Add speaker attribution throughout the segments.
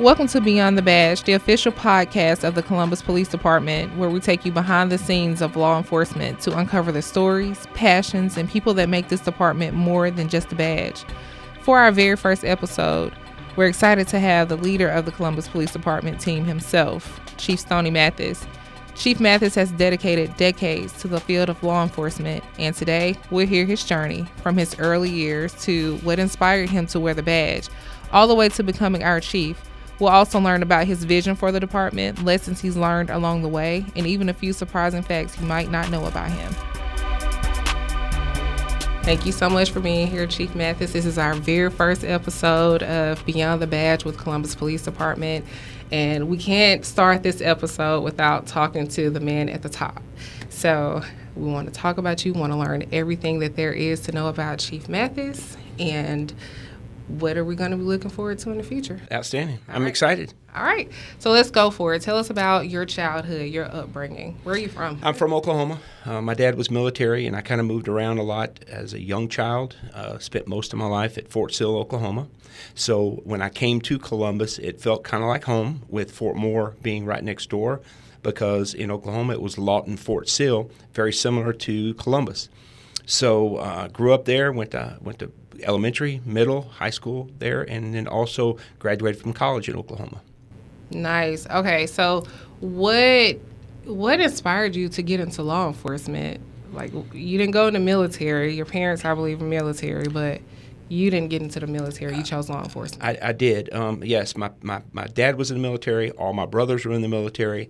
Speaker 1: Welcome to Beyond the Badge, the official podcast of the Columbus Police Department, where we take you behind the scenes of law enforcement to uncover the stories, passions, and people that make this department more than just a badge. For our very first episode, we're excited to have the leader of the Columbus Police Department team himself, Chief Stoney Mathis. Chief Mathis has dedicated decades to the field of law enforcement, and today we'll hear his journey from his early years to what inspired him to wear the badge, all the way to becoming our chief. We'll also learn about his vision for the department, lessons he's learned along the way, and even a few surprising facts you might not know about him. Thank you so much for being here, Chief Mathis. This is our very first episode of Beyond the Badge with Columbus Police Department, and we can't start this episode without talking to the man at the top. So we want to talk about you, want to learn everything that there is to know about Chief Mathis, and what are we going to be looking forward to in the future?
Speaker 2: Outstanding. I'm excited.
Speaker 1: All right. So let's go for it. Tell us about your childhood, your upbringing. Where are you from?
Speaker 2: I'm from Oklahoma. My dad was military, and I kind of moved around a lot as a young child. Spent most of my life at Fort Sill, Oklahoma. So when I came to Columbus, it felt kind of like home, with Fort Moore being right next door, because in Oklahoma it was Lawton, Fort Sill, very similar to Columbus. So grew up there, went to elementary, middle, high school there, and then also graduated from college in Oklahoma.
Speaker 1: Nice. Okay, so what inspired you to get into law enforcement? Like, you didn't go in the military. Your parents, I believe, were military, but you didn't get into the military. You chose law enforcement.
Speaker 2: I did. Yes, my dad was in the military. All my brothers were in the military.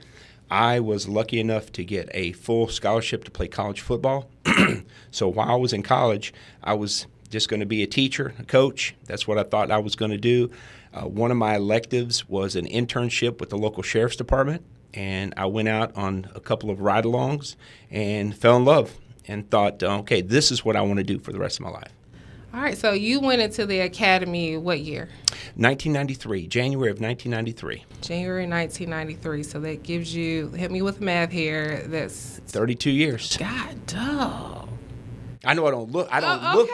Speaker 2: I was lucky enough to get a full scholarship to play college football. So while I was in college, I was just going to be a teacher, a coach. That's what I thought I was going to do. One of my electives was an internship with the local sheriff's department, and I went out on a couple of ride-alongs and fell in love and thought, okay, this is what I want to do for the rest of my life.
Speaker 1: All right, so you went into the academy what year?
Speaker 2: 1993, January of 1993.
Speaker 1: January 1993, so that gives you, hit me with math here, that's
Speaker 2: 32 years.
Speaker 1: God, dog.
Speaker 2: I know I don't look that old.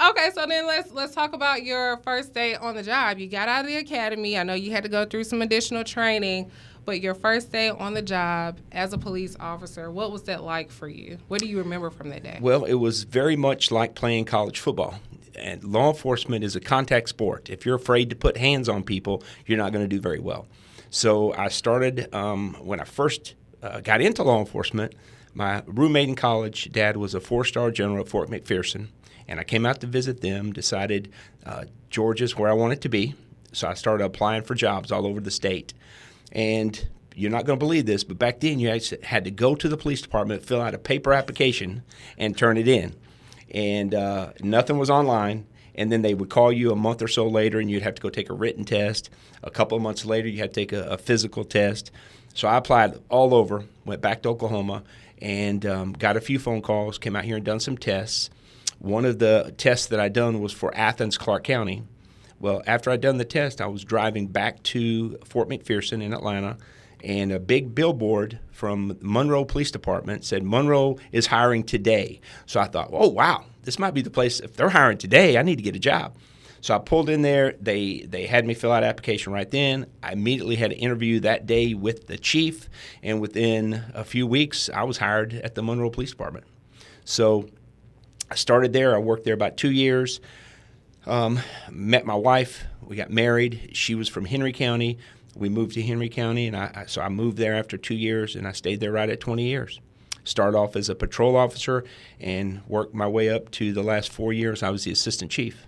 Speaker 1: Okay, so then let's talk about your first day on the job. You got out of the academy. I know you had to go through some additional training, but your first day on the job as a police officer, what was that like for you? What do you remember from that day?
Speaker 2: Well, it was very much like playing college football. And law enforcement is a contact sport. If you're afraid to put hands on people, you're not going to do very well. So I started, when I first got into law enforcement, my roommate in college, Dad, was a 4-star general at Fort McPherson, and I came out to visit them, decided Georgia's where I wanted to be, so I started applying for jobs all over the state. And you're not going to believe this, but back then you actually had to go to the police department, fill out a paper application, and turn it in. And nothing was online, and then they would call you a month or so later, and you'd have to go take a written test. A couple of months later, you had to take a physical test. So I applied all over, went back to Oklahoma, and got a few phone calls, came out here and done some tests. One of the tests that I done was for Athens, Clark County. Well, after I'd done the test, I was driving back to Fort McPherson in Atlanta, and a big billboard from Monroe Police Department said, "Monroe is hiring today." So I thought, oh, wow, this might be the place. If they're hiring today, I need to get a job. So I pulled in there. They had me fill out an application right then. I immediately had an interview that day with the chief, and within a few weeks, I was hired at the Monroe Police Department. So I started there. I worked there about 2 years. Met my wife. We got married. She was from Henry County. We moved to Henry County, and so I moved there after 2 years, and I stayed there right at 20 years. Started off as a patrol officer and worked my way up to the last 4 years. I was the assistant chief.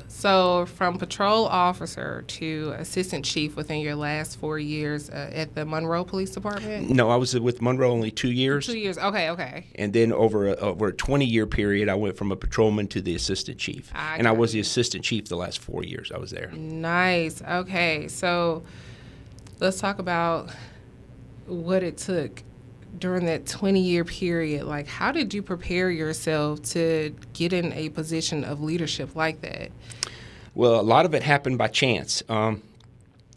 Speaker 1: So from patrol officer to assistant chief within your last 4 years at the Monroe Police Department?
Speaker 2: No, I was with Monroe only 2 years.
Speaker 1: 2 years, okay.
Speaker 2: And then over a 20-year period, I went from a patrolman to the assistant chief. I was the assistant chief the last 4 years I was there.
Speaker 1: Nice. Okay, so let's talk about what it took during that 20-year period. Like, how did you prepare yourself to get in a position of leadership like that?
Speaker 2: Well, a lot of it happened by chance. I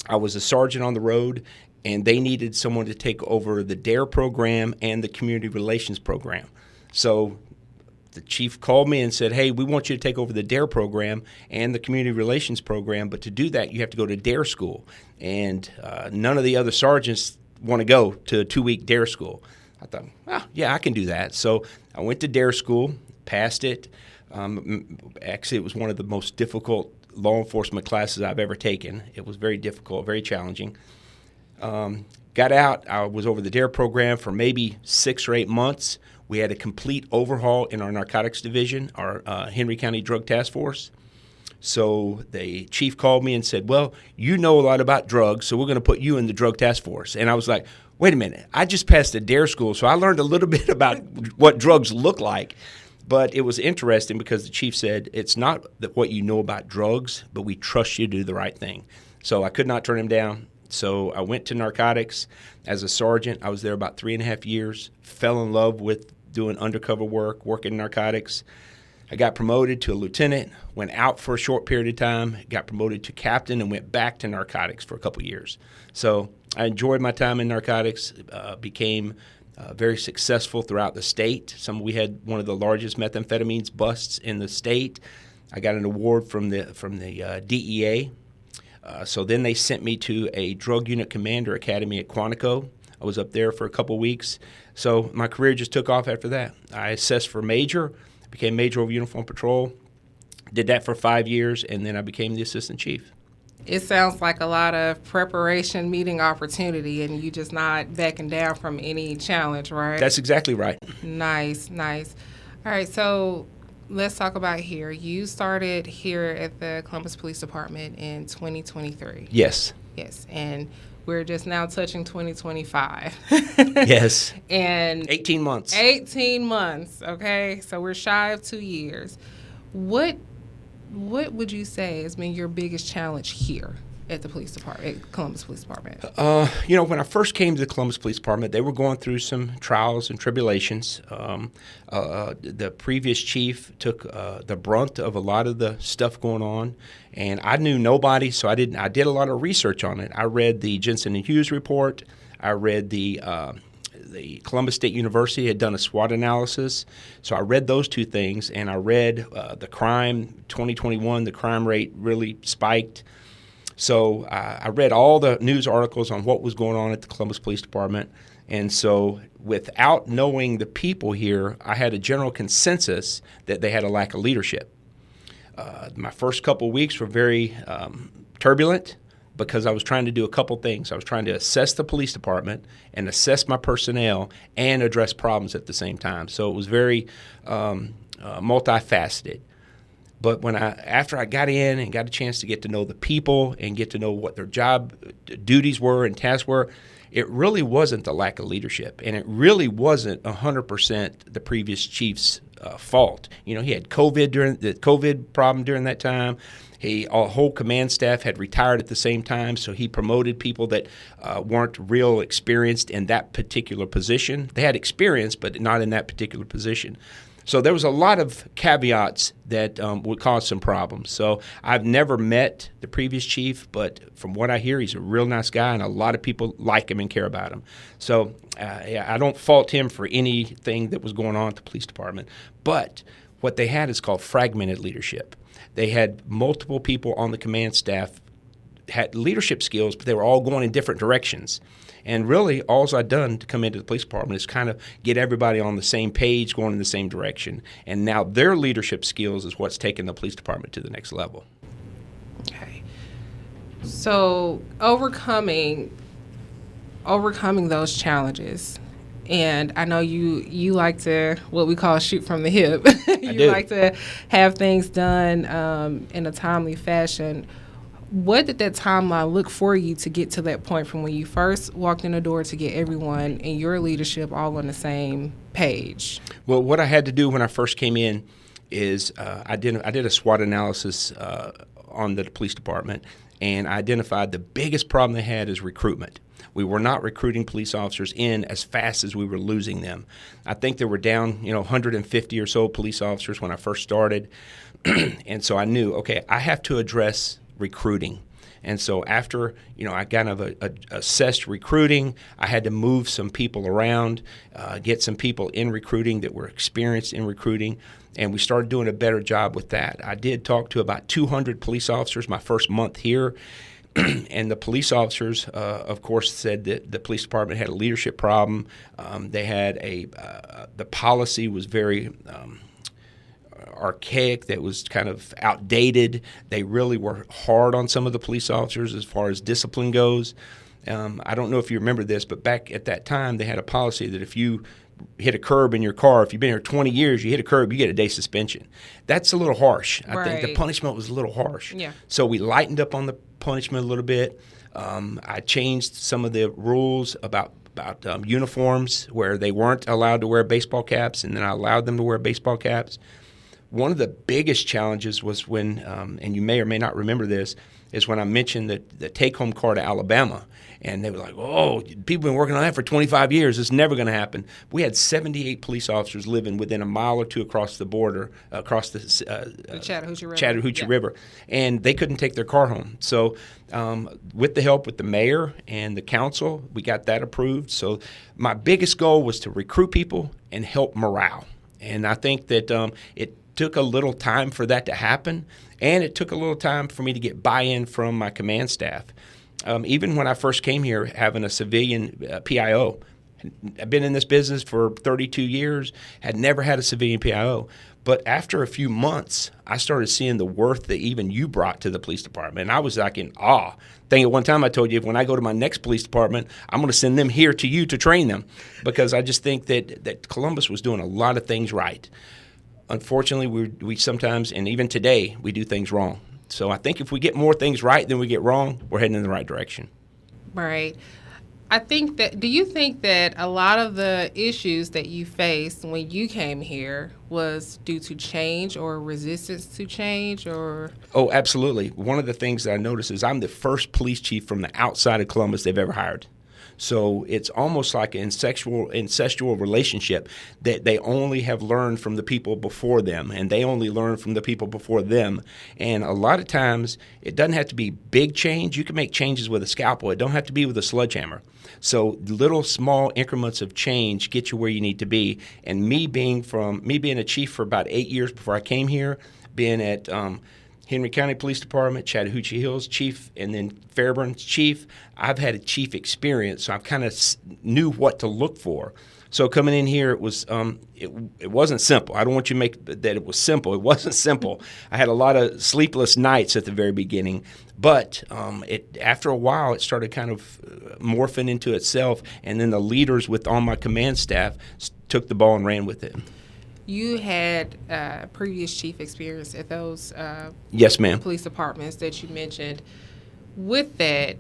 Speaker 2: was a sergeant on the road, and they needed someone to take over the DARE program and the community relations program. So the chief called me and said, hey, we want you to take over the DARE program and the community relations program, but to do that, you have to go to DARE school. And none of the other sergeants want to go to a 2-week DARE school. I thought, yeah, I can do that. So I went to DARE school, passed it. Actually, it was one of the most difficult law enforcement classes I've ever taken. It was very difficult, very challenging. Got out. I was over the DARE program for maybe 6 or 8 months. We had a complete overhaul in our narcotics division, our Henry County Drug Task Force. So the chief called me and said, well, you know a lot about drugs, so we're going to put you in the Drug Task Force. And I was like, wait a minute. I just passed the DARE school, so I learned a little bit about what drugs look like. But it was interesting because the chief said, it's not that what you know about drugs, but we trust you to do the right thing. So I could not turn him down. So I went to narcotics as a sergeant. I was there about 3.5 years, fell in love with doing undercover work, working narcotics. I got promoted to a lieutenant, went out for a short period of time, got promoted to captain, and went back to narcotics for a couple years. So I enjoyed my time in narcotics, became very successful throughout the state. We had one of the largest methamphetamines busts in the state. I got an award from the DEA. So then they sent me to a drug unit commander academy at Quantico. I was up there for a couple weeks. So my career just took off after that. I assessed for major, became major of uniform patrol, did that for 5 years, and then I became the assistant chief.
Speaker 1: It sounds like a lot of preparation, meeting opportunity, and you just not backing down from any challenge, right?
Speaker 2: That's exactly right.
Speaker 1: Nice. All right, so let's talk about here. You started here at the Columbus Police Department in 2023.
Speaker 2: Yes.
Speaker 1: Yes, and we're just now touching 2025.
Speaker 2: Yes.
Speaker 1: And
Speaker 2: 18 months.
Speaker 1: 18 months, okay? So we're shy of 2 years. What would you say has been your biggest challenge here at the police department, at Columbus Police Department?
Speaker 2: When I first came to the Columbus Police Department, they were going through some trials and tribulations. The previous chief took the brunt of a lot of the stuff going on, and I knew nobody, so I did a lot of research on it. I read the Jensen and Hughes report. I read the Columbus State University had done a SWOT analysis. So I read those two things, and I read the crime, 2021, the crime rate really spiked. So I read all the news articles on what was going on at the Columbus Police Department. And so without knowing the people here, I had a general consensus that they had a lack of leadership. My first couple of weeks were very turbulent, because I was trying to do a couple things. I was trying to assess the police department and assess my personnel and address problems at the same time. So it was very multifaceted. But after I got in and got a chance to get to know the people and get to know what their job duties were and tasks were, it really wasn't the lack of leadership, and it really wasn't 100% the previous chief's fault. He had COVID problem during that time. Our whole command staff had retired at the same time, so he promoted people that weren't real experienced in that particular position. They had experience, but not in that particular position. So there was a lot of caveats that would cause some problems. So I've never met the previous chief, but from what I hear, he's a real nice guy, and a lot of people like him and care about him. So I don't fault him for anything that was going on at the police department. But what they had is called fragmented leadership. They had multiple people on the command staff, had leadership skills, but they were all going in different directions. And really, all I'd done to come into the police department is kind of get everybody on the same page, going in the same direction. And now their leadership skills is what's taken the police department to the next level.
Speaker 1: Okay. So overcoming those challenges, and I know you like to, what we call, shoot from the hip. You like to have things done in a timely fashion. What did that timeline look for you to get to that point from when you first walked in the door to get everyone in your leadership all on the same page?
Speaker 2: Well, what I had to do when I first came in is I did a SWOT analysis on the police department, and I identified the biggest problem they had is recruitment. We were not recruiting police officers in as fast as we were losing them. I think there were down, 150 or so police officers when I first started. And so I knew, okay, I have to address recruiting. And so after, I kind of assessed recruiting, I had to move some people around, get some people in recruiting that were experienced in recruiting, and we started doing a better job with that. I did talk to about 200 police officers my first month here, and the police officers, of course, said that the police department had a leadership problem. They had the policy was very archaic, that was kind of outdated. They really were hard on some of the police officers as far as discipline goes. I don't know if you remember this, but back at that time, they had a policy that if you hit a curb in your car, if you've been here 20 years, you hit a curb, you get a day suspension. That's a little harsh. I think the punishment was a little harsh.
Speaker 1: Yeah.
Speaker 2: So we lightened up on the punishment a little bit. I changed some of the rules about uniforms where they weren't allowed to wear baseball caps, and then I allowed them to wear baseball caps. One of the biggest challenges was when, and you may or may not remember this, is when I mentioned the take-home car to Alabama. And they were like, oh, people have been working on that for 25 years. It's never going to happen. We had 78 police officers living within a mile or two across the border, across the Chattahoochee River. And they couldn't take their car home. So with the help with the mayor and the council, we got that approved. So my biggest goal was to recruit people and help morale. And I think that it took a little time for that to happen, and it took a little time for me to get buy-in from my command staff. Even when I first came here, having a civilian PIO, I've been in this business for 32 years, had never had a civilian PIO. But after a few months, I started seeing the worth that even you brought to the police department. And I was like in awe. I think at one time I told you, when I go to my next police department, I'm going to send them here to you to train them, because I just think that Columbus was doing a lot of things right. Unfortunately, we sometimes, and even today, we do things wrong. So I think if we get more things right than we get wrong, we're heading in the right direction.
Speaker 1: Right. Do you think that a lot of the issues that you faced when you came here was due to change or resistance to change, or? Oh,
Speaker 2: absolutely. One of the things that I noticed is I'm the first police chief from the outside of Columbus they've ever hired. So it's almost like an incestual relationship that they only have learned from the people before them, and they only learn from the people before them. And a lot of times it doesn't have to be big change. You can make changes with a scalpel. It don't have to be with a sledgehammer. So little small increments of change get you where you need to be. And me being a chief for about 8 years before I came here, being at Henry County Police Department, Chattahoochee Hills Chief, and then Fairburn Chief, I've had a chief experience, so I kind of knew what to look for. So coming in here, it was it wasn't simple. I don't want you to make that it was simple. It wasn't simple. I had a lot of sleepless nights at the very beginning, but after a while, it started kind of morphing into itself, and then the leaders on my command staff took the ball and ran with it.
Speaker 1: You had previous chief experience at those
Speaker 2: yes, ma'am.
Speaker 1: Police departments that you mentioned. With that,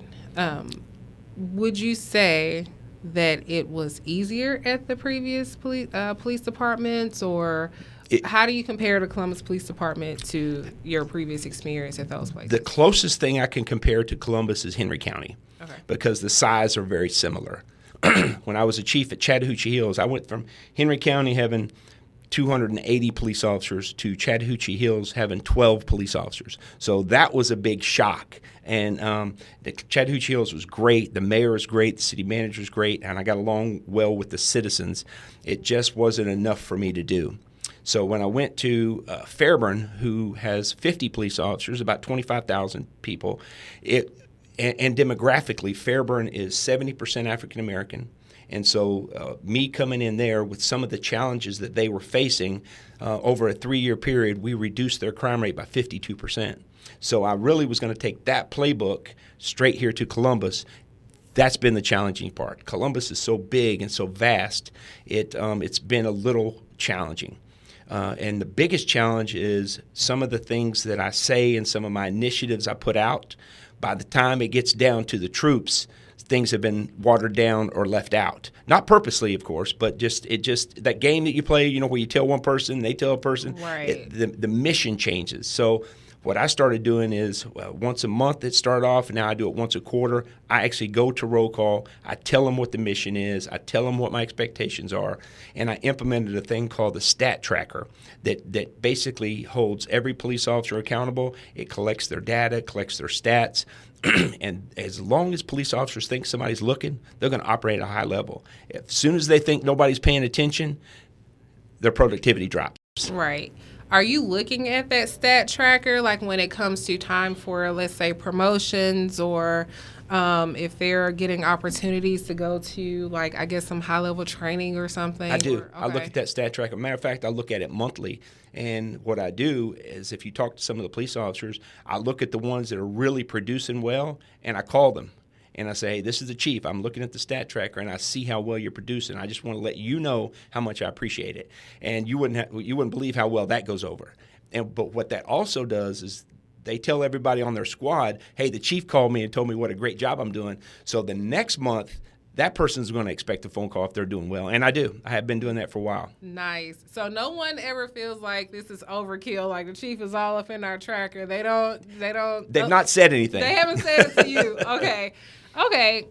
Speaker 1: would you say that it was easier at the previous police departments, or how do you compare the Columbus Police Department to your previous experience at those places?
Speaker 2: The closest thing I can compare to Columbus is Henry County, because the size are very similar. When I was a chief at Chattahoochee Hills, I went from Henry County having 280 police officers to Chattahoochee Hills having 12 police officers. So that was a big shock. And the Chattahoochee Hills was great. The mayor is great. The city manager is great. And I got along well with the citizens. It just wasn't enough for me to do. So when I went to Fairburn, who has 50 police officers, about 25,000 people, and demographically, Fairburn is 70% African American. And so me coming in there with some of the challenges that they were facing over a 3-year period, we reduced their crime rate by 52%. So I really was going to take that playbook straight here to Columbus. That's been the challenging part. Columbus is so big and so vast, it's been a little challenging. And the biggest challenge is some of the things that I say and some of my initiatives I put out, by the time it gets down to the troops, things have been watered down or left out. Not purposely, of course, but just that game that you play, where you tell one person, they tell a person,
Speaker 1: right.
Speaker 2: The mission changes. So What I started doing is once a month it started off, and now I do it once a quarter. I actually go to roll call. I tell them what the mission is. I tell them what my expectations are, and I implemented a thing called the stat tracker that basically holds every police officer accountable. It collects their data, collects their stats, and as long as police officers think somebody's looking, they're going to operate at a high level. As soon as they think nobody's paying attention, their productivity drops.
Speaker 1: Right. Are you looking at that stat tracker, like when it comes to time for, let's say, promotions, or if they're getting opportunities to go to, like, I guess, some high-level training or something?
Speaker 2: I do.
Speaker 1: Okay.
Speaker 2: I look at that stat tracker. Matter of fact, I look at it monthly. And what I do is, if you talk to some of the police officers, I look at the ones that are really producing well, and I call them. And I say, hey, this is the chief. I'm looking at the stat tracker, and I see how well you're producing. I just want to let you know how much I appreciate it. And you wouldn't believe how well that goes over. But what that also does is they tell everybody on their squad, hey, the chief called me and told me what a great job I'm doing. So the next month, that person's going to expect a phone call if they're doing well. And I do. I have been doing that for a while.
Speaker 1: Nice. So no one ever feels like this is overkill, like the chief is all up in our tracker. They've
Speaker 2: not said anything.
Speaker 1: They haven't said it to you. Okay. Okay.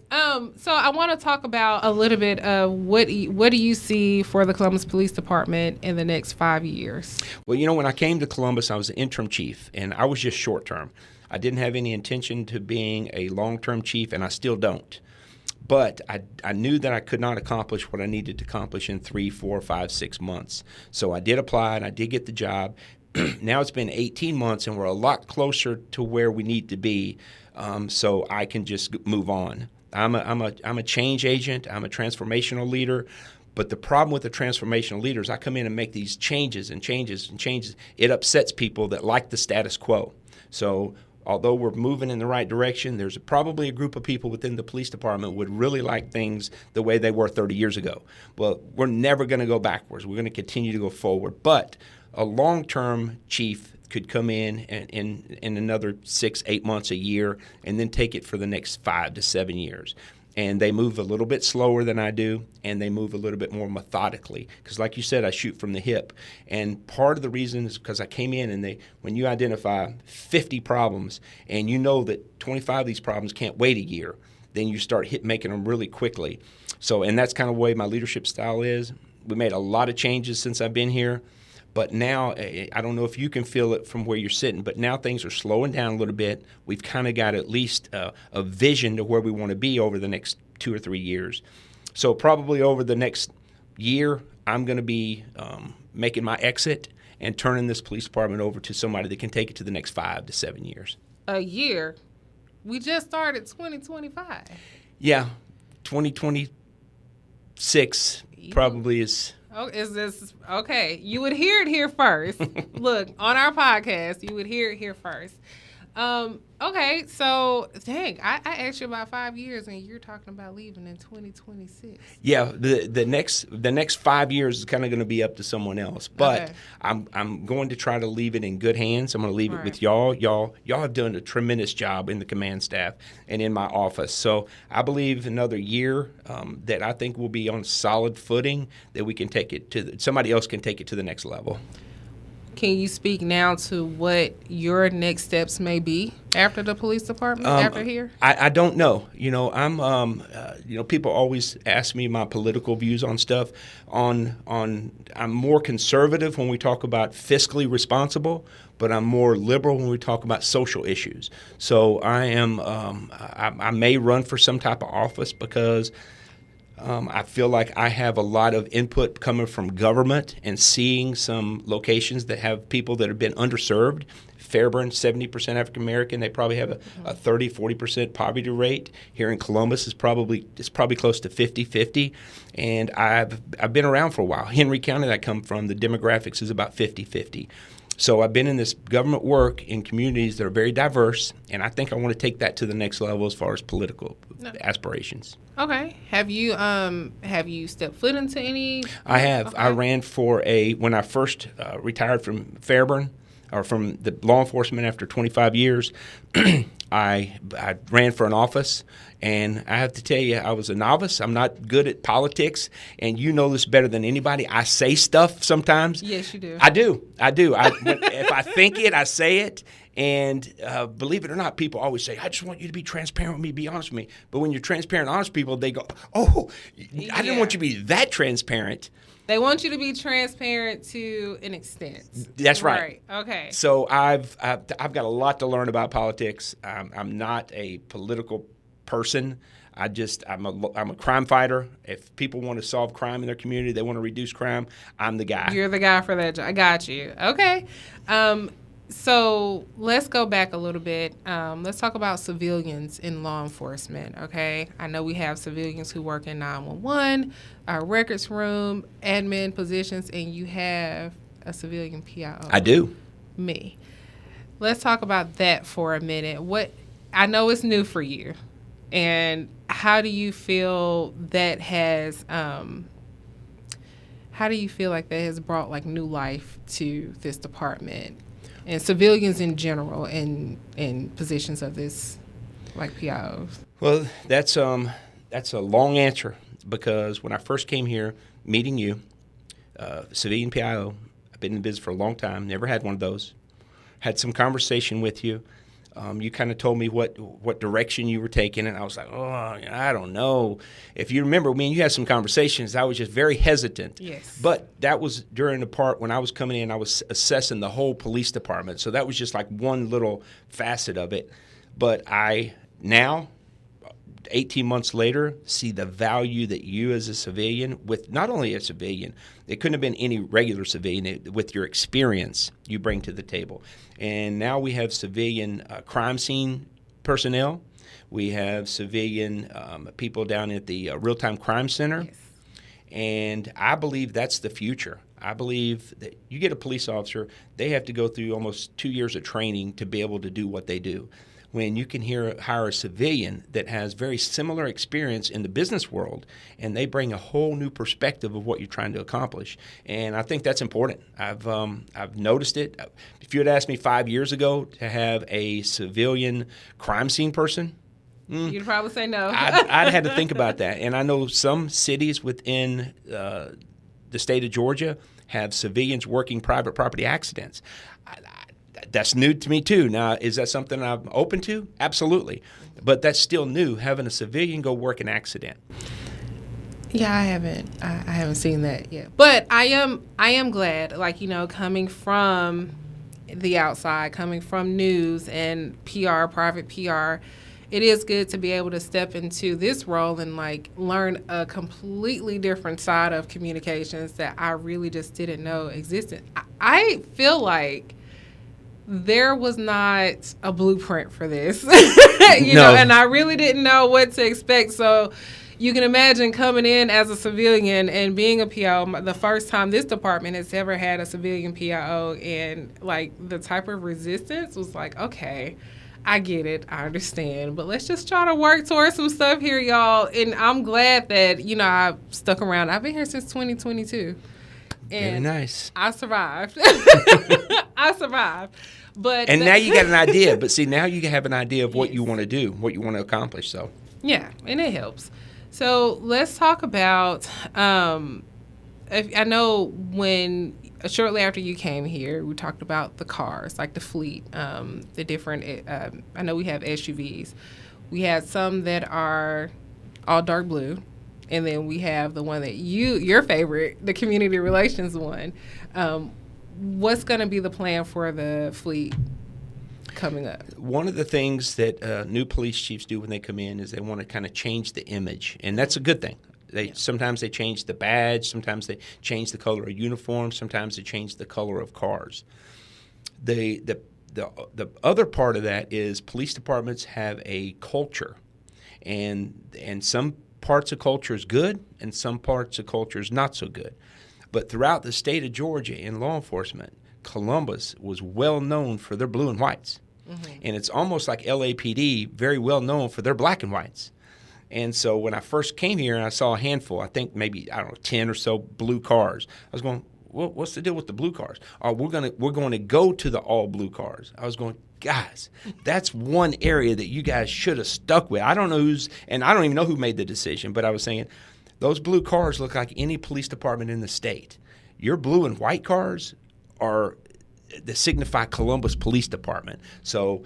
Speaker 1: So I want to talk about a little bit of what do you see for the Columbus Police Department in the next 5 years?
Speaker 2: Well, when I came to Columbus, I was an interim chief, and I was just short term. I didn't have any intention to being a long-term chief, and I still don't. But I knew that I could not accomplish what I needed to accomplish in 3, 4, 5, 6 months. So I did apply, and I did get the job. Now it's been 18 months, and we're a lot closer to where we need to be, so I can just move on. I'm a change agent. I'm a transformational leader. But the problem with the transformational leaders, I come in and make these changes and changes and changes. It upsets people that like the status quo. So although we're moving in the right direction, there's probably a group of people within the police department would really like things the way they were 30 years ago. Well, we're never going to go backwards. We're going to continue to go forward. But a long-term chief could come in another 6, 8 months, a year, and then take it for the next 5 to 7 years. And they move a little bit slower than I do, and they move a little bit more methodically. Because like you said, I shoot from the hip. And part of the reason is because I came in and when you identify 50 problems and you know that 25 of these problems can't wait a year, then you start making them really quickly. So, and that's kind of the way my leadership style is. We made a lot of changes since I've been here. But now, I don't know if you can feel it from where you're sitting, but now things are slowing down a little bit. We've kind of got at least a vision to where we want to be over the next 2 or 3 years. So probably over the next year, I'm going to be making my exit and turning this police department over to somebody that can take it to the next 5 to 7 years.
Speaker 1: A year? We just started 2025.
Speaker 2: Yeah, 2026 probably is...
Speaker 1: Oh, is this okay? You would hear it here first. Look, on our podcast, you would hear it here first. Okay, so dang, I asked you about 5 years, and you're talking about leaving in 2026.
Speaker 2: Yeah, the next 5 years is kind of going to be up to someone else, but
Speaker 1: okay.
Speaker 2: I'm going to try to leave it in good hands. I'm going to leave it with y'all. Y'all have done a tremendous job in the command staff and in my office. So I believe another year that I think we'll be on solid footing, that we can take it to somebody else can take it to the next level.
Speaker 1: Can you speak now to what your next steps may be after the police department, after here?
Speaker 2: I don't know. I'm people always ask me my political views on stuff. I'm more conservative when we talk about fiscally responsible, but I'm more liberal when we talk about social issues. So I may run for some type of office because I feel like I have a lot of input coming from government and seeing some locations that have people that have been underserved. Fairburn, 70% African American. They probably have a 30-40% poverty rate. Here in Columbus, it's probably close to 50-50. And I've been around for a while. Henry County that I come from, the demographics is about 50-50. So I've been in this government work in communities that are very diverse, and I think I want to take that to the next level as far as political aspirations.
Speaker 1: Okay. Have you stepped foot into any?
Speaker 2: I have.
Speaker 1: Okay.
Speaker 2: I ran when I first retired from Fairburn, or from the law enforcement after 25 years, I ran for an office, and I have to tell you, I was a novice. I'm not good at politics, and you know this better than anybody. I say stuff sometimes.
Speaker 1: Yes, you do.
Speaker 2: I do. If I think it, I say it. And believe it or not, people always say, I just want you to be transparent with me, be honest with me. But when you're transparent and honest people, they go, oh, I didn't want you to be that transparent.
Speaker 1: They want you to be transparent to an extent.
Speaker 2: That's right.
Speaker 1: Okay.
Speaker 2: So I've got a lot to learn about politics. I'm not a political person. I'm a crime fighter. If people want to solve crime in their community, they want to reduce crime, I'm the guy.
Speaker 1: You're the guy for that. I got you. Okay. So let's go back a little bit. Let's talk about civilians in law enforcement, okay? I know we have civilians who work in 911, our records room, admin positions, and you have a civilian PIO.
Speaker 2: I do.
Speaker 1: Me. Let's talk about that for a minute. I know it's new for you, and how do you feel that has how do you feel like that has brought like new life to this department? And civilians in general in positions of this, like PIOs?
Speaker 2: Well, that's a long answer, because when I first came here, meeting you, civilian PIO, I've been in business for a long time, never had one of those. Had some conversation with you. You kind of told me what direction you were taking, and I was like, oh, I don't know. If you remember, you had some conversations. I was just very hesitant.
Speaker 1: Yes.
Speaker 2: But that was during the part when I was coming in, I was assessing the whole police department. So that was just like one little facet of it. But I now, 18 months later, see the value that you as a civilian, with not only a civilian, it couldn't have been any regular civilian, with your experience you bring to the table. And now we have civilian crime scene personnel. We have civilian people down at the real-time crime center.
Speaker 1: Yes.
Speaker 2: And I believe that's the future. I believe that you get a police officer, they have to go through almost 2 years of training to be able to do what they do. When you can hire a civilian that has very similar experience in the business world, and they bring a whole new perspective of what you're trying to accomplish. And I think that's important. I've noticed it. If you had asked me 5 years ago to have a civilian crime scene person,
Speaker 1: you'd probably say no.
Speaker 2: I'd had to think about that. And I know some cities within the state of Georgia have civilians working private property accidents. That's new to me, too. Now, is that something I'm open to? Absolutely. But that's still new, having a civilian go work an accident.
Speaker 1: Yeah, I haven't seen that yet. But I am glad, coming from the outside, coming from news and PR, private PR, it is good to be able to step into this role and learn a completely different side of communications that I really just didn't know existed. I feel like there was not a blueprint for this, know, and I really didn't know what to expect. So you can imagine coming in as a civilian and being a PIO, the first time this department has ever had a civilian PIO, and the type of resistance was okay, I get it, I understand, but let's just try to work towards some stuff here, y'all. And I'm glad that, I stuck around. I've been here since 2022. And
Speaker 2: very nice.
Speaker 1: I survived. I survived.
Speaker 2: And now you got an idea. But see, now you have an idea of what you want to do, what you want to accomplish. So
Speaker 1: yeah, and it helps. So let's talk about. I know when shortly after you came here, we talked about the cars, the fleet, the different. I know we have SUVs. We had some that are all dark blue. And then we have the one that your favorite, the community relations one. What's going to be the plan for the fleet coming up? One
Speaker 2: of the things that new police chiefs do when they come in is they want to kind of change the image, and that's a good thing. Sometimes they change the badge, sometimes they change the color of uniform, sometimes they change the color of cars. The other part of that is police departments have a culture, and some parts of culture is good and some parts of culture is not so good. But throughout the state of Georgia in law enforcement, Columbus was well known for their blue and whites. Mm-hmm. And it's almost like LAPD, very well known for their black and whites. And so when I first came here and I saw a handful, I think maybe, 10 or so blue cars, I was going, what's the deal with the blue cars? Oh, we're going to go to the all blue cars. I was going, guys, that's one area that you guys should have stuck with. I don't know and I don't even know who made the decision, but I was saying those blue cars look like any police department in the state. Your blue and white cars are that signify Columbus Police Department. So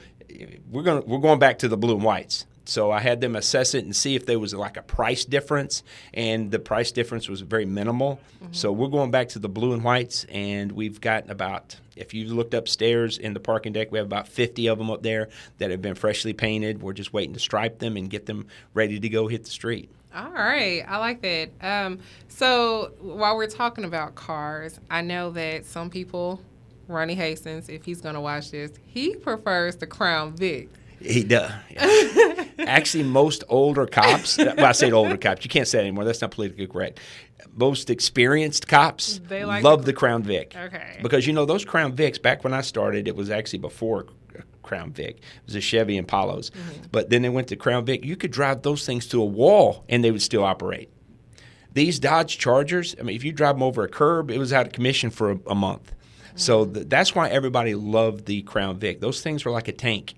Speaker 2: we're going back to the blue and whites. So I had them assess it and see if there was like a price difference, and the price difference was very minimal. Mm-hmm. So we're going back to the blue and whites, and we've got about, if you looked upstairs in the parking deck, we have about 50 of them up there that have been freshly painted. We're just waiting to stripe them and get them ready to go hit the street.
Speaker 1: All right. I like that. So while we're talking about cars, I know that some people, Ronnie Hastings, if he's going to watch this, he prefers the Crown Vic.
Speaker 2: He does. Yeah. Actually, most older cops, well, I say older cops, you can't say that anymore. That's not politically correct. Most experienced cops love the Crown Vic.
Speaker 1: Okay.
Speaker 2: Because, those Crown Vics, back when I started, it was actually before Crown Vic. It was a Chevy Impalas. Mm-hmm. But then they went to Crown Vic. You could drive those things to a wall, and they would still operate. These Dodge Chargers, if you drive them over a curb, it was out of commission for a month. Mm-hmm. So that's why everybody loved the Crown Vic. Those things were like a tank.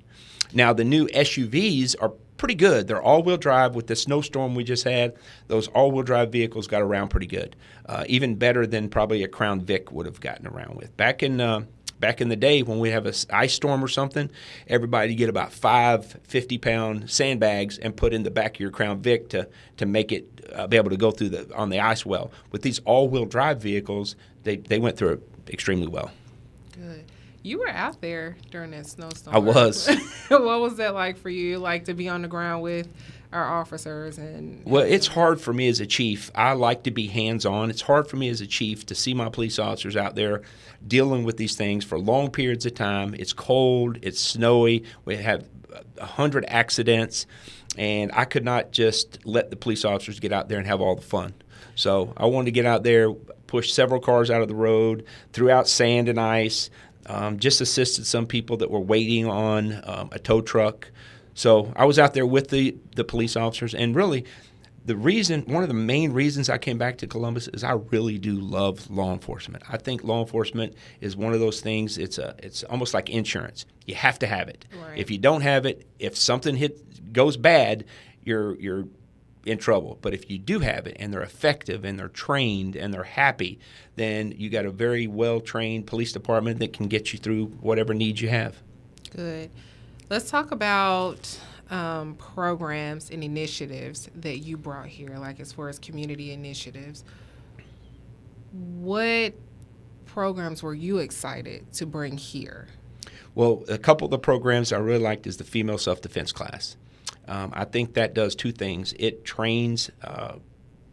Speaker 2: Now, the new SUVs are pretty good. They're all-wheel drive. With the snowstorm we just had, those all-wheel drive vehicles got around pretty good, even better than probably a Crown Vic would have gotten around with. Back in the day when we have an ice storm or something, everybody get about 5 50-pound sandbags and put in the back of your Crown Vic to make it be able to go through on the ice well. With these all-wheel drive vehicles, they went through it extremely well.
Speaker 1: Good. You were out there during that snowstorm.
Speaker 2: I was.
Speaker 1: What was that like for you, like to be on the ground with our officers?
Speaker 2: Well, it's hard for me as a chief. I like to be hands-on. It's hard for me as a chief to see my police officers out there dealing with these things for long periods of time. It's cold. It's snowy. We have 100 accidents, and I could not just let the police officers get out there and have all the fun. So I wanted to get out there, push several cars out of the road, threw out sand and ice, just assisted some people that were waiting on a tow truck. So I was out there with the police officers, and really one of the main reasons I came back to Columbus is I really do love law enforcement. I think law enforcement is one of those things, it's almost like insurance. You have to have it.
Speaker 1: Right.
Speaker 2: If you don't have it, if something goes bad, you're in trouble. But if you do have it and they're effective and they're trained and they're happy, then you got a very well-trained police department that can get you through whatever needs you have.
Speaker 1: Good. Let's talk about programs and initiatives that you brought here, like as far as community initiatives. What programs were you excited to bring here?
Speaker 2: Well, a couple of the programs I really liked is the female self-defense class. I think that does two things. It trains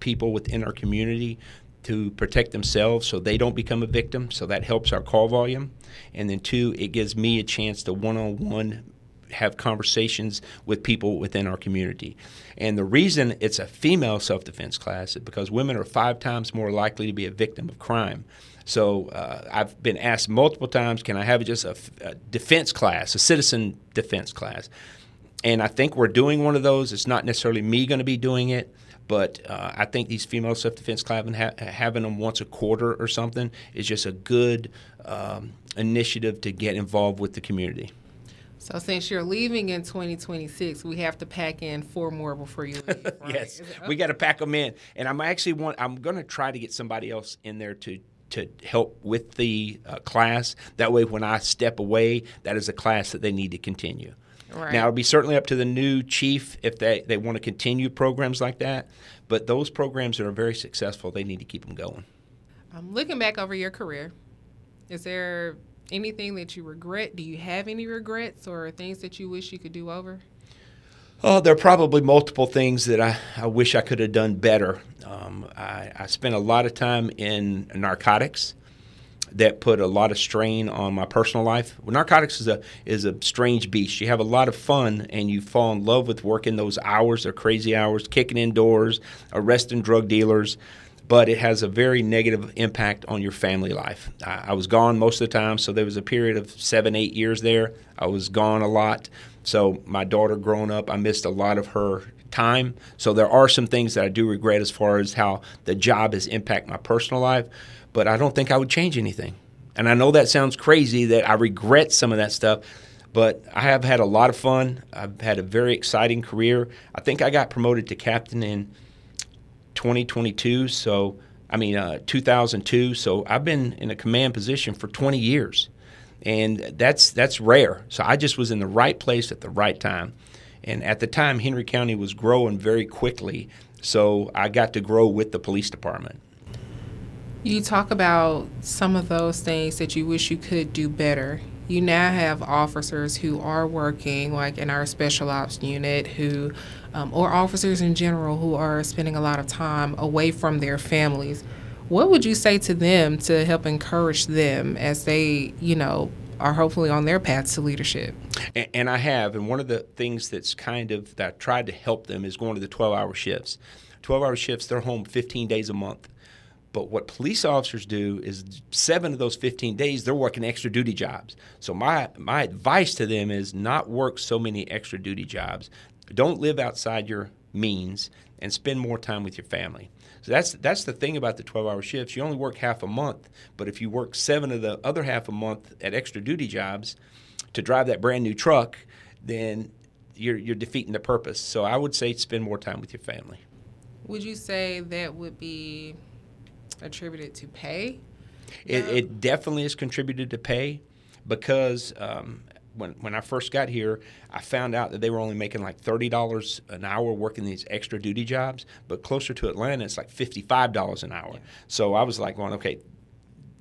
Speaker 2: people within our community to protect themselves so they don't become a victim, so that helps our call volume. And then two, it gives me a chance to one-on-one have conversations with people within our community. And the reason it's a female self-defense class is because women are 5 times more likely to be a victim of crime. So I've been asked multiple times, can I have just a defense class, a citizen defense class? And I think we're doing one of those. It's not necessarily me going to be doing it, but I think these female self-defense classes, having them once a quarter or something, is just a good initiative to get involved with the community.
Speaker 1: So since you're leaving in 2026, we have to pack in 4 more before you leave, right?
Speaker 2: Yes, we got to pack them in. And I'm going to try to get somebody else in there to help with the class. That way when I step away, that is a class that they need to continue.
Speaker 1: Right.
Speaker 2: Now, it'll be certainly up to the new chief if they want to continue programs like that. But those programs that are very successful, they need to keep them going.
Speaker 1: Looking back over your career, is there anything that you regret? Do you have any regrets or things that you wish you could do over?
Speaker 2: Oh, there are probably multiple things that I wish I could have done better. I spent a lot of time in narcotics. That put a lot of strain on my personal life. Well, narcotics is a strange beast. You have a lot of fun, and you fall in love with working those hours, they're crazy hours, kicking in doors, arresting drug dealers, but it has a very negative impact on your family life. I was gone most of the time, so there was a period of 7-8 years there. I was gone a lot. So my daughter growing up, I missed a lot of her time. So there are some things that I do regret as far as how the job has impacted my personal life, but I don't think I would change anything. And I know that sounds crazy that I regret some of that stuff, but I have had a lot of fun. I've had a very exciting career. I think I got promoted to captain in 2022, 2002. So I've been in a command position for 20 years, and that's rare. So I just was in the right place at the right time. And at the time, Henry County was growing very quickly, so I got to grow with the police department.
Speaker 1: You talk about some of those things that you wish you could do better. You now have officers who are working, like in our special ops unit, who, or officers in general, who are spending a lot of time away from their families. What would you say to them to help encourage them as they, are hopefully on their path to leadership?
Speaker 2: And I have, and one of the things that I tried to help them is going to the 12-hour shifts. 12-hour shifts, they're home 15 days a month. But what police officers do is 7 of those 15 days, they're working extra duty jobs. So my advice to them is not work so many extra duty jobs. Don't live outside your means and spend more time with your family. So that's the thing about the 12-hour shifts. You only work half a month, but if you work 7 of the other half a month at extra duty jobs to drive that brand new truck, then you're defeating the purpose. So I would say spend more time with your family.
Speaker 1: Would you say that would be attributed to pay?
Speaker 2: It definitely is contributed to pay because when I first got here, I found out that they were only making like $30 an hour working these extra duty jobs, but closer to Atlanta, it's like $55 an hour. Yeah. So I was like, okay,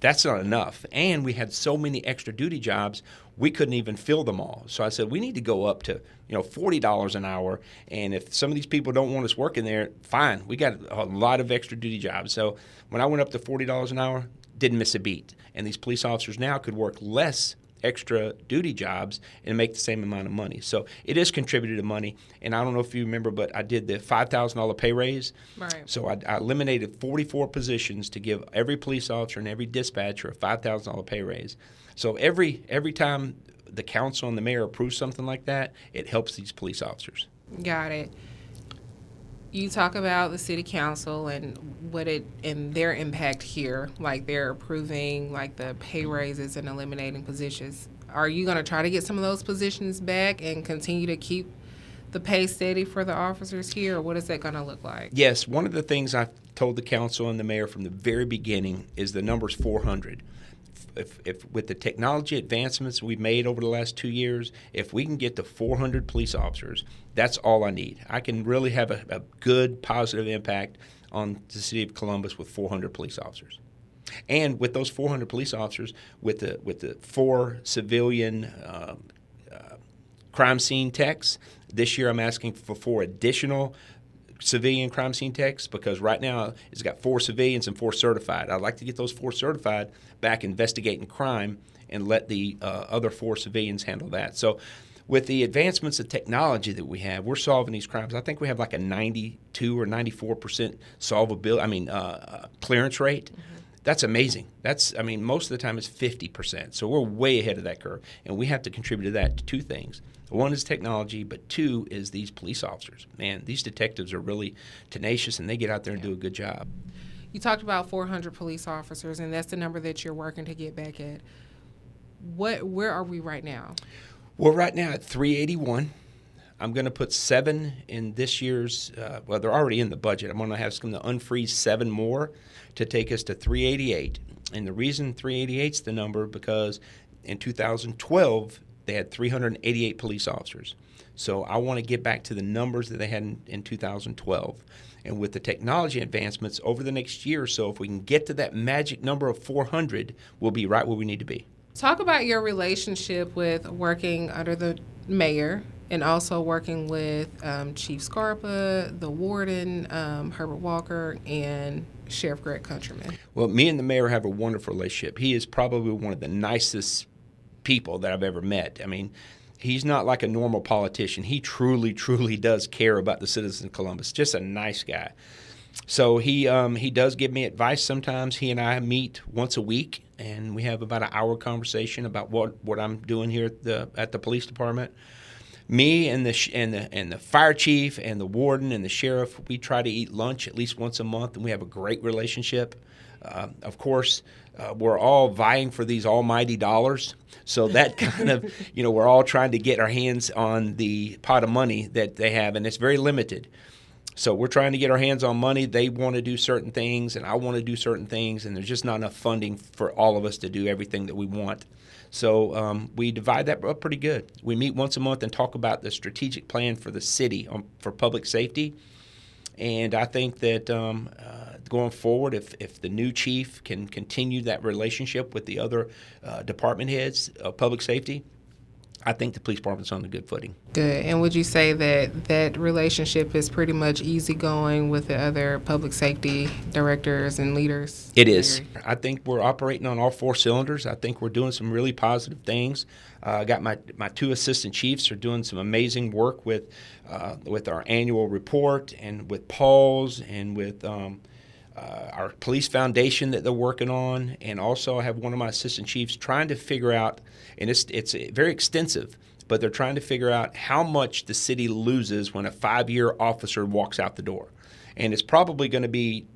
Speaker 2: that's not enough. And we had so many extra duty jobs, we couldn't even fill them all. So I said, we need to go up to $40 an hour. And if some of these people don't want us working there, fine. We got a lot of extra duty jobs. So when I went up to $40 an hour, didn't miss a beat. And these police officers now could work less extra duty jobs and make the same amount of money. So it is contributed to money. And I don't know if you remember, but I did the $5,000 pay raise.
Speaker 1: Right.
Speaker 2: So I eliminated 44 positions to give every police officer and every dispatcher a $5,000 pay raise. So every time the council and the mayor approves something like that, it helps these police officers.
Speaker 1: Got it. You talk about the city council and and their impact here, like they're approving like the pay raises and eliminating positions. Are you going to try to get some of those positions back and continue to keep the pay steady for the officers here, or what is that going to look like?
Speaker 2: Yes, one of the things I told the council and the mayor from the very beginning is the number's 400. If with the technology advancements we've made over the last 2 years, if we can get to 400 police officers, that's all I need. I can really have a good, positive impact on the city of Columbus with 400 police officers. And with those 400 police officers, with the 4 civilian crime scene techs, this year I'm asking for 4 additional civilian crime scene techs, because right now it's got 4 civilians and 4 certified. I'd like to get those 4 certified back investigating crime and let the other 4 civilians handle that. So with the advancements of technology that we have, we're solving these crimes. I think we have like a 92 or 94% clearance rate. Mm-hmm. That's amazing. Most of the time it's 50%. So we're way ahead of that curve. And we have to contribute to that to 2 things. One is technology, but 2 is these police officers. Man, these detectives are really tenacious, and they get out there and do a good job.
Speaker 1: You talked about 400 police officers, and that's the number that you're working to get back at. Where are we right now?
Speaker 2: We're right now at 381. I'm going to put 7 in this year's, they're already in the budget. I'm going to have to unfreeze 7 more to take us to 388. And the reason 388 is the number because in 2012, they had 388 police officers. So I want to get back to the numbers that they had in 2012. And with the technology advancements over the next year or so, if we can get to that magic number of 400, we'll be right where we need to be.
Speaker 1: Talk about your relationship with working under the mayor and also working with Chief Scarpa, the warden, Herbert Walker, and Sheriff Greg Countryman.
Speaker 2: Well, me and the mayor have a wonderful relationship. He is probably one of the nicest people that I've ever met. He's not like a normal politician. He truly, truly does care about the citizens of Columbus. Just a nice guy. So he does give me advice sometimes. He and I meet once a week, and we have about an hour conversation about what I'm doing here at the police department. Me and the fire chief and the warden and the sheriff, we try to eat lunch at least once a month, and we have a great relationship. Of course, we're all vying for these almighty dollars, so that kind of, we're all trying to get our hands on the pot of money that they have, and it's very limited. So we're trying to get our hands on money. They want to do certain things, and I want to do certain things, and there's just not enough funding for all of us to do everything that we want. So we divide that up pretty good. We meet once a month and talk about the strategic plan for the city for public safety. And I think that going forward, if the new chief can continue that relationship with the other department heads of public safety, I think the police department's on a good footing.
Speaker 1: Good. And would you say that relationship is pretty much easygoing with the other public safety directors and leaders?
Speaker 2: It is. I think we're operating on all four cylinders. I think we're doing some really positive things. I got my two assistant chiefs are doing some amazing work with our annual report and with Paul's and with our police foundation that they're working on. And also I have one of my assistant chiefs trying to figure out, and it's very extensive, but they're trying to figure out how much the city loses when a 5-year officer walks out the door. And it's probably going to be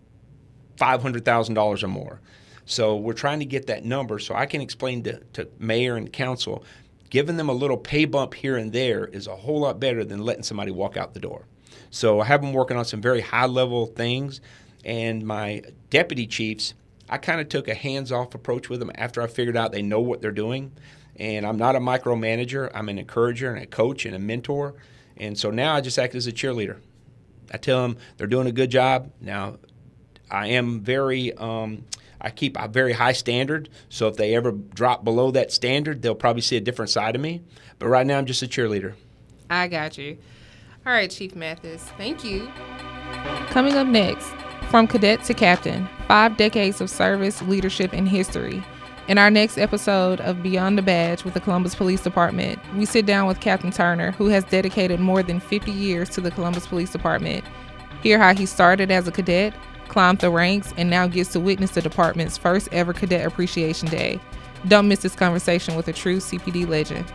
Speaker 2: $500,000 or more. So we're trying to get that number so I can explain to mayor and council, giving them a little pay bump here and there is a whole lot better than letting somebody walk out the door. So I have them working on some very high-level things. And my deputy chiefs, I kind of took a hands-off approach with them after I figured out they know what they're doing. And I'm not a micromanager. I'm an encourager and a coach and a mentor. And so now I just act as a cheerleader. I tell them they're doing a good job. Now, I am I keep a very high standard. So if they ever drop below that standard, they'll probably see a different side of me. But right now, I'm just a cheerleader.
Speaker 1: I got you. All right, Chief Mathis. Thank you. Coming up next, from cadet to captain, 5 decades of service, leadership, and history. In our next episode of Beyond the Badge with the Columbus Police Department, we sit down with Captain Turner, who has dedicated more than 50 years to the Columbus Police Department. Hear how he started as a cadet, climbed the ranks, and now gets to witness the department's first ever Cadet Appreciation Day. Don't miss this conversation with a true CPD legend.